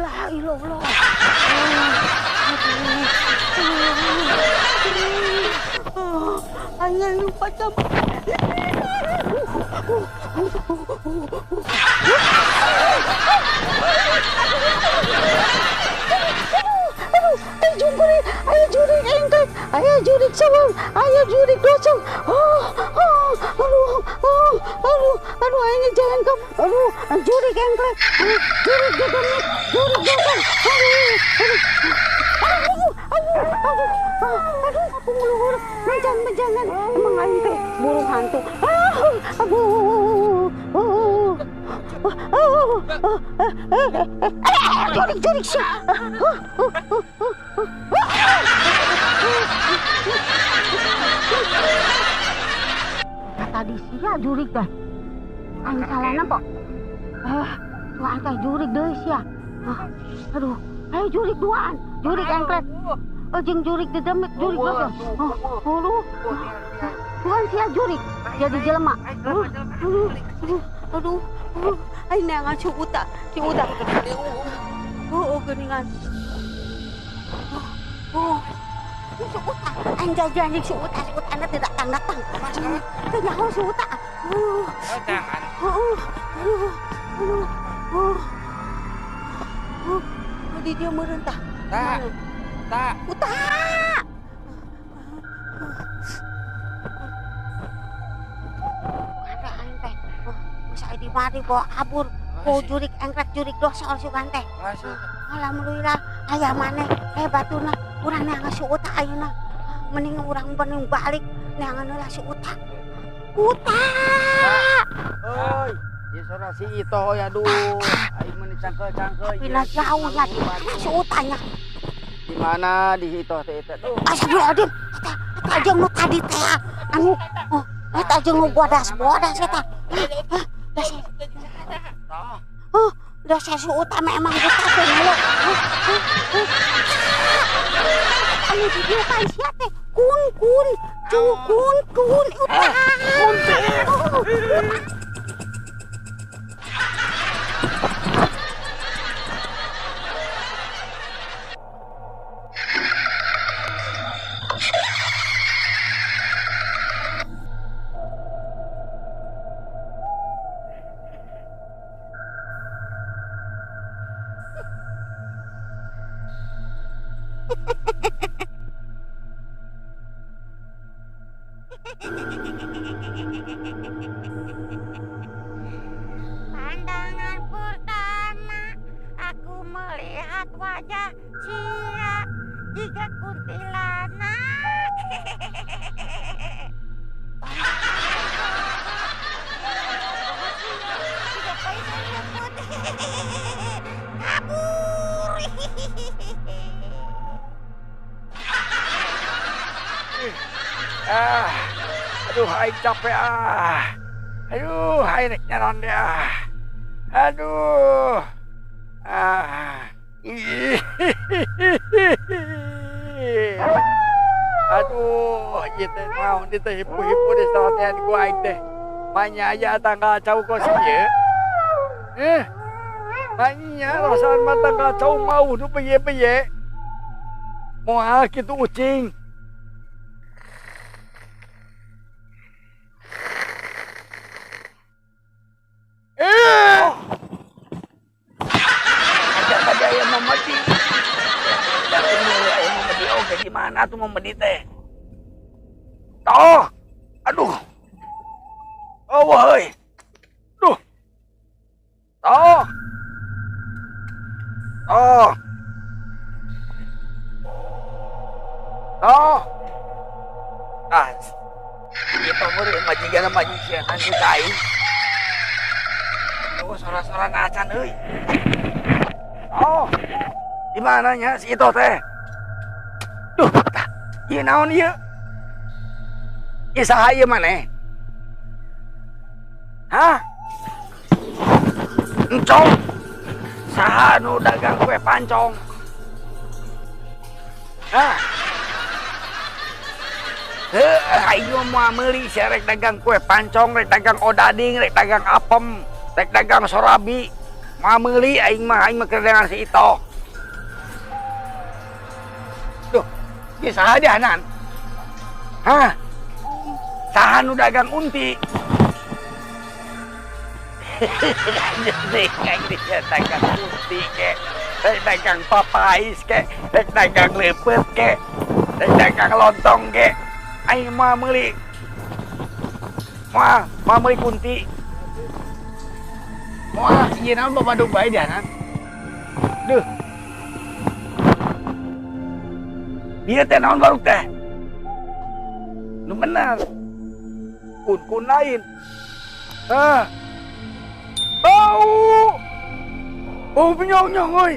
ilaha illallah. Hanya lupa jam. Ayo jurik engkek, ayo jurik sawang, ayo jurik dosong. Aduh, ini jalan kamu. Jurik engkek, jurik gedungnya, jurik dosong. Aduh, aku ngeluhur. Jangan, emang engkek burung hantu. Jurik sih. Tadi sia jurik dah. Aing salahna kok. Tuh angkai jurik deui sia. Aduh, ayo jurik duaan. Jurik angkret. Jeung jurik di demet jurik dosa. Tuan sia jurik jadi jelema. Aduh. Ai neangan si Uta. Geningan. Si Uta, aing janji si Uta anda tidak akan datang. Kenyaho si Uta. Jangan. Di dia merentah. Tak. Uta. Ada aing teh. Bisa di mari bawa kabur. Ko jurik engkrek jurik dosa si teh. Alhamdulillah aya maneh hebatuna urang neangan si Uta ayeuna. Mending urang bening balik neangan heula si Uta. Oi, ieu sora si Ito ya aduh. Aing meni cangkel-cangkel. Pina jauh ya si Uta nya. Di mana di Ito teh eta tuh? Astagfirullahaladzim. Eta jeung nu tadi teh anu eta jeung nu bodas eta. Dasar si Uta emang buta teh lo. Anu di dieu kan sia teh kun Uta. Kun teh. Pandangan pertama aku melihat wajah Sia jika kuntilanak. Kabur. Aduh, aing capek Aduh, aing rek nyaron deh Aduh. Aduh, ieu teh naon di teh hipu-hipu di sarantean ku aing teh. Manya tanggal cau kos ieu. Manya rasaan mah tanggal cau mau nu peye-peye. Moal kitu ucing. Aja yang memedi. Yang memedi oke gimana tuh memedi teh? Toh, aduh. Oh woi. Duh. Toh. Itu meureun majikan majikan si kain. Suara-suara acan euy. Di mananya si itu teh? Duh, ieu naon ieu? Ieu saha ieu maneh? Hah? Encong. Saha nu dagang kue pancong? Hah? Aing mau meuli sia rek dagang kue pancong, rek dagang odading, rek dagang apem, rek dagang sorabi. Meuli aing mah kedengar si itu. Duh, ge saha dianan? Hah? Saha nu dagang unti? Kayak dia dagang unti ke, dagang papais ke, dagang lepet ke, dagang lontong ke. Aing mah meuli kunti. Wah, iya naon bapadug bae dianan. Duh. Dia teh naon baruk teh? Nu bener. Kun lain. Hah. Bau. Oh, penyong-nyong euy.